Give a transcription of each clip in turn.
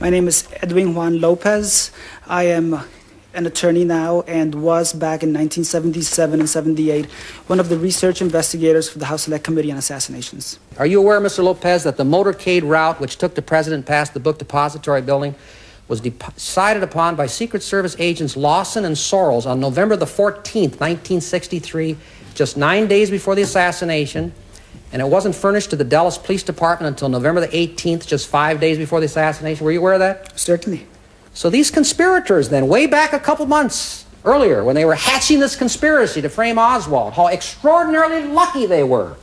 My name is Edwin Juan Lopez. I am an attorney now and was back in 1977 and 78 one of the research investigators for the House Select Committee on Assassinations. Are you aware, Mr. Lopez, that the motorcade route which took the president past the book depository building was decided upon by Secret Service agents Lawson and Sorrells on November the 14th, 1963, just 9 days before the assassination, and it wasn't furnished to the Dallas Police Department until November the 18th, just 5 days before the assassination? Were you aware of that? Certainly. So these conspirators then, way back a couple months earlier, when they were hatching this conspiracy to frame Oswald, how extraordinarily lucky they were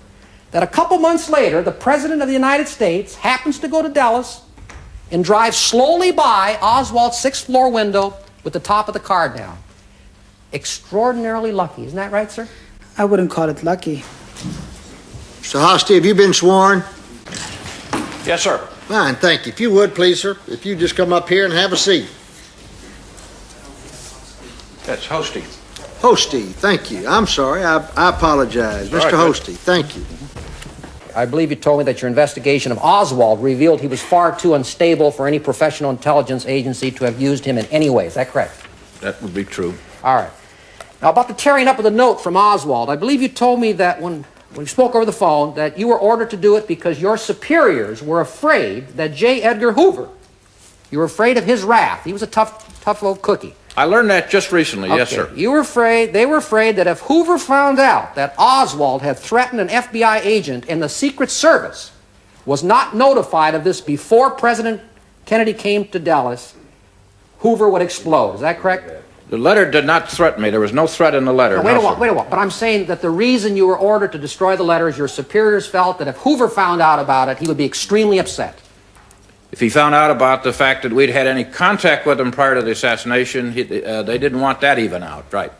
that a couple months later, the President of the United States happens to go to Dallas and drive slowly by Oswald's sixth-floor window with the top of the car down. Extraordinarily lucky. Isn't that right, sir? I wouldn't call it lucky. Mr. Hosty, have you been sworn? Yes, sir. Fine, thank you. If you would, please, sir. If you just come up here and have a seat. That's Hosty. Hosty, thank you. I'm sorry. I apologize. Mr. Right, Hosty, thank you. I believe you told me that your investigation of Oswald revealed he was far too unstable for any professional intelligence agency to have used him in any way. Is that correct? That would be true. All right. Now, about the tearing up of the note from Oswald, I believe you told me that when we spoke over the phone that you were ordered to do it because your superiors were afraid that J. Edgar Hoover, you were afraid of his wrath. He was a tough old cookie. I learned that just recently, Okay. yes, sir. They were afraid that if Hoover found out that Oswald had threatened an FBI agent and the Secret Service was not notified of this before President Kennedy came to Dallas, Hoover would explode. Is that correct? The letter did not threaten me. There was no threat in the letter. Now, wait No, a while. But I'm saying that the reason you were ordered to destroy the letter is your superiors felt that if Hoover found out about it, he would be extremely upset. If he found out about the fact that we'd had any contact with him prior to the assassination, they didn't want that even out, right?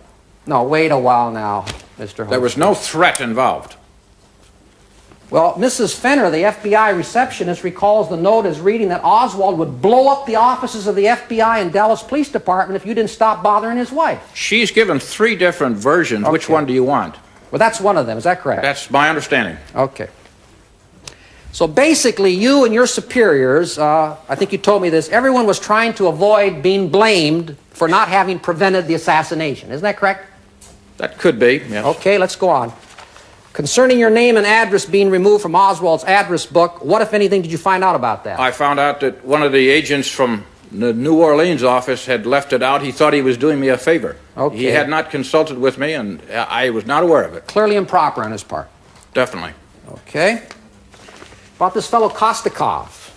No, wait a while now, Mr. Holmes. There was no threat involved. Well, Mrs. Fenner, the FBI receptionist, recalls the note as reading that Oswald would blow up the offices of the FBI and Dallas Police Department if you didn't stop bothering his wife. She's given 3 different versions. Okay. Which one do you want? Well, that's one of them. Is that correct? That's my understanding. Okay. So basically, you and your superiors, I think you told me this, everyone was trying to avoid being blamed for not having prevented the assassination. Isn't that correct? That could be, yes. Okay, let's go on. Concerning your name and address being removed from Oswald's address book, what, if anything, did you find out about that? I found out that one of the agents from the New Orleans office had left it out. He thought he was doing me a favor. Okay. He had not consulted with me, and I was not aware of it. Clearly improper on his part. Definitely. Okay. About this fellow Kostikov.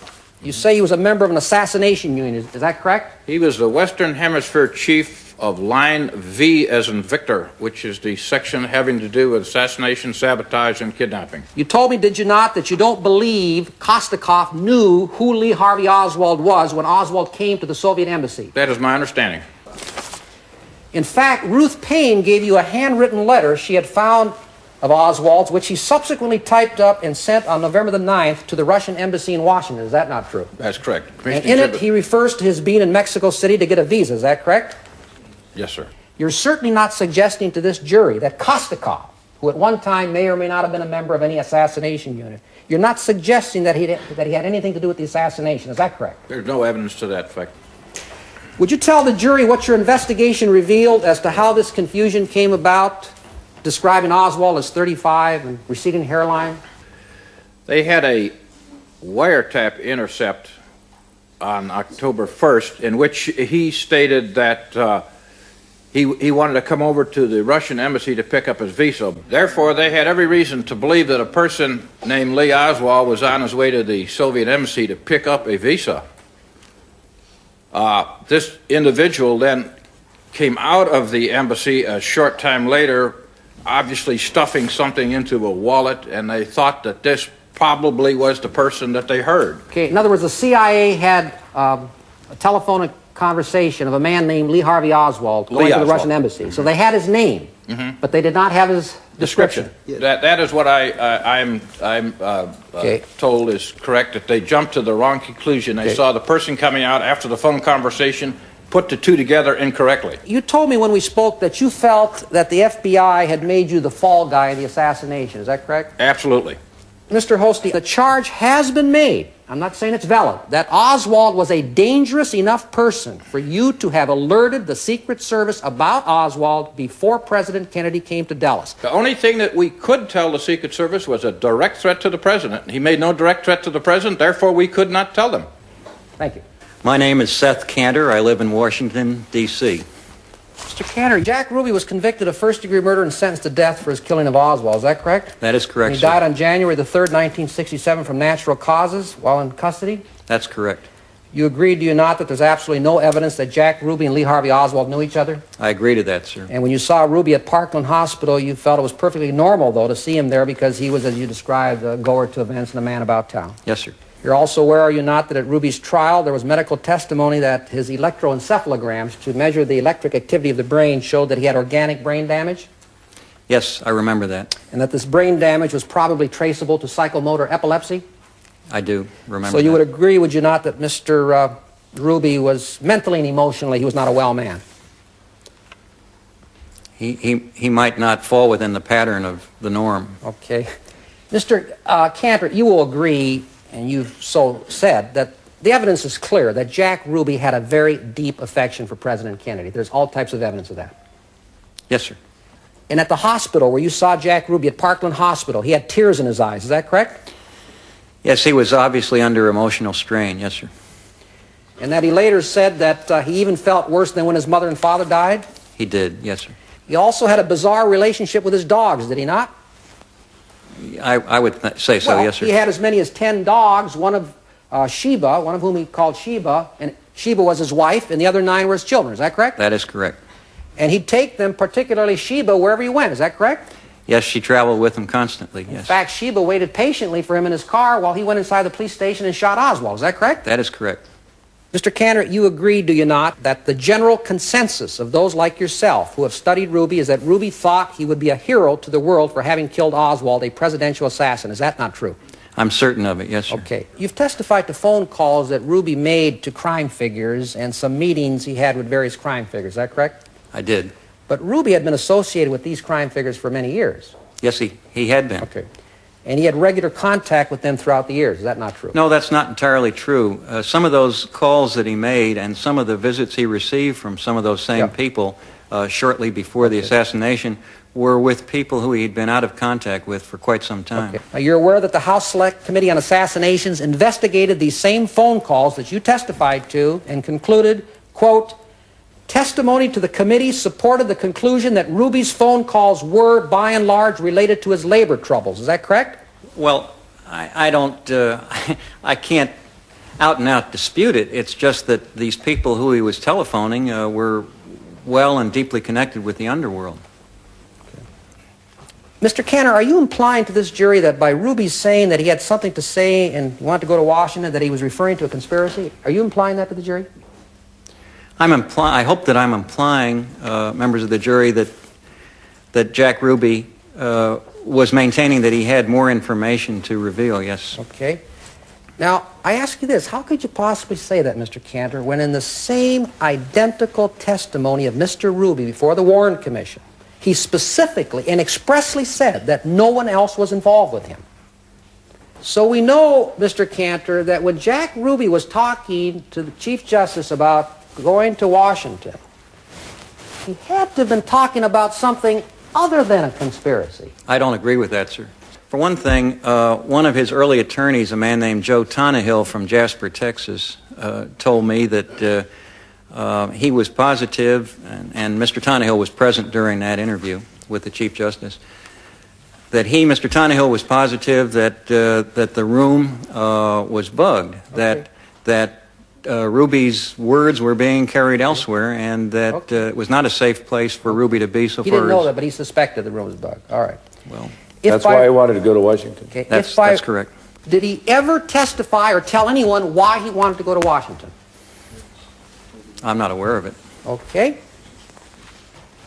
You say he was a member of an assassination unit. Is that correct? He was the Western Hemisphere chief of Line V as in Victor, which is the section having to do with assassination, sabotage, and kidnapping. You told me, did you not, that you don't believe Kostikov knew who Lee Harvey Oswald was when Oswald came to the Soviet embassy? That is my understanding. In fact, Ruth Payne gave you a handwritten letter she had found of Oswald's, which he subsequently typed up and sent on November the 9th to the Russian embassy in Washington. Is that not true? That's correct. And in it, he refers to his being in Mexico City to get a visa. Is that correct? Yes, sir. You're certainly not suggesting to this jury that Kostikov, who at one time may or may not have been a member of any assassination unit, you're not suggesting that he had anything to do with the assassination. Is that correct? There's no evidence to that effect. Would you tell the jury what your investigation revealed as to how this confusion came about, describing Oswald as 35 and receding hairline? They had a wiretap intercept on October 1st in which he stated that he wanted to come over to the Russian embassy to pick up his visa. Therefore, they had every reason to believe that a person named Lee Oswald was on his way to the Soviet embassy to pick up a visa. This individual then came out of the embassy a short time later, obviously stuffing something into a wallet, and they thought that this probably was the person that they heard. Okay, in other words, the CIA had a telephonic conversation of a man named Lee Harvey Oswald going to the Russian embassy. So they had his name, but they did not have his description. That is what I'm told is correct, that they jumped to the wrong conclusion. They saw the person coming out after the phone conversation, put the two together incorrectly. You told me when we spoke that you felt that the FBI had made you the fall guy in the assassination. Is that correct? Absolutely. Mr. Hosty, the charge has been made, I'm not saying it's valid, that Oswald was a dangerous enough person for you to have alerted the Secret Service about Oswald before President Kennedy came to Dallas. The only thing that we could tell the Secret Service was a direct threat to the president. He made no direct threat to the president, therefore we could not tell them. Thank you. My name is Seth Cantor. I live in Washington, D.C. Mr. Cantor, Jack Ruby was convicted of first-degree murder and sentenced to death for his killing of Oswald. Is that correct? That is correct, He sir. died on January the 3rd, 1967 from natural causes while in custody? That's correct. You agree, do you not, that there's absolutely no evidence that Jack Ruby and Lee Harvey Oswald knew each other? I agree to that, sir. And when you saw Ruby at Parkland Hospital, you felt it was perfectly normal, though, to see him there because he was, as you described, a goer to events and a man about town. Yes, sir. You're also aware, are you not, that at Ruby's trial there was medical testimony that his electroencephalograms to measure the electric activity of the brain showed that he had organic brain damage? Yes, I remember that. And that this brain damage was probably traceable to psychomotor epilepsy? I do remember So you that. would agree, would you not, that Mr. Ruby was mentally and emotionally, he was not a well man? He might not fall within the pattern of the norm. Okay. Mr. Cantor, you will agree, and you've so said, that the evidence is clear that Jack Ruby had a very deep affection for President Kennedy. There's all types of evidence of that. Yes, sir. And at the hospital where you saw Jack Ruby at Parkland Hospital, he had tears in his eyes. Is that correct? Yes, he was obviously under emotional strain. Yes, sir. And that he later said that he even felt worse than when his mother and father died? He did. Yes, sir. He also had a bizarre relationship with his dogs, did he not? I would say so. Well, yes, sir. he had as many as 10 dogs, one of Sheba, one of whom he called Sheba, and Sheba was his wife, and the other 9 were his children. Is that correct? That is correct. And he'd take them, particularly Sheba, wherever he went. Is that correct? Yes, she traveled with him constantly. In Yes. fact, Sheba waited patiently for him in his car while he went inside the police station and shot Oswald. Is that correct? That is correct. Mr. Cantor, you agree, do you not, that the general consensus of those like yourself who have studied Ruby is that Ruby thought he would be a hero to the world for having killed Oswald, a presidential assassin. Is that not true? I'm certain of it. Yes, sir. Okay. You've testified to phone calls that Ruby made to crime figures and some meetings he had with various crime figures. Is that correct? I did. But Ruby had been associated with these crime figures for many years. Yes, he had been. Okay. And he had regular contact with them throughout the years. Is that not true? No, that's not entirely true. Some of those calls that he made and some of the visits he received from some of those same people shortly before the assassination were with people who he'd been out of contact with for quite some time. Okay. Now, you're aware that the House Select Committee on Assassinations investigated these same phone calls that you testified to and concluded, quote, testimony to the committee supported the conclusion that Ruby's phone calls were, by and large, related to his labor troubles. Is that correct? Well, I don't, I can't out and out dispute it. It's just that these people who he was telephoning were well and deeply connected with the underworld. Mr. Cantor, are you implying to this jury that by Ruby's saying that he had something to say and he wanted to go to Washington, that he was referring to a conspiracy? Are you implying that to the jury? I hope that I'm implying, members of the jury, that Jack Ruby was maintaining that he had more information to reveal, yes. Okay. Now, I ask you this. How could you possibly say that, Mr. Cantor, when in the same identical testimony of Mr. Ruby before the Warren Commission, he specifically and expressly said that no one else was involved with him? So we know, Mr. Cantor, that when Jack Ruby was talking to the Chief Justice about going to Washington, he had to have been talking about something other than a conspiracy. I don't agree with that, sir. For one thing, one of his early attorneys, a man named Joe Tannehill from Jasper, Texas, told me that he was positive, and Mr. Tannehill was present during that interview with the Chief Justice, that Mr. Tannehill was positive that the room was bugged, Okay. that Ruby's words were being carried elsewhere, and that it was not a safe place for Ruby to be so He far didn't know as... that, but he suspected the room was bugged. All right. Well, That's why he wanted to go to Washington. Okay. that's correct. Did he ever testify or tell anyone why he wanted to go to Washington? I'm not aware of it. Okay.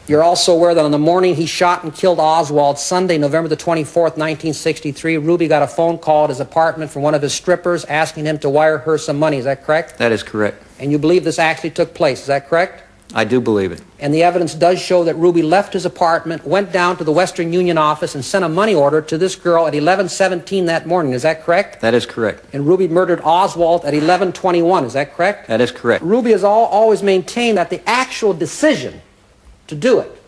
You're also aware that on the morning he shot and killed Oswald, Sunday, November the 24th, 1963, Ruby got a phone call at his apartment from one of his strippers asking him to wire her some money. Is that correct? That is correct. And you believe this actually took place. Is that correct? I do believe it. And the evidence does show that Ruby left his apartment, went down to the Western Union office, and sent a money order to this girl at 11:17 that morning. Is that correct? That is correct. And Ruby murdered Oswald at 11:21. Is that correct? That is correct. Ruby has always maintained that the actual decision to do it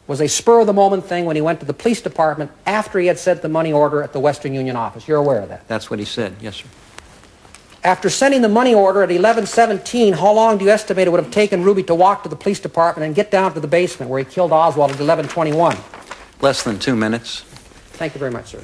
was a spur-of-the-moment thing when he went to the police department after he had sent the money order at the Western Union office. You're aware of that? That's what he said. Yes, sir. After sending the money order at 11:17, how long do you estimate it would have taken Ruby to walk to the police department and get down to the basement where he killed Oswald at 11:21? Less than 2 minutes. Thank you very much, sir.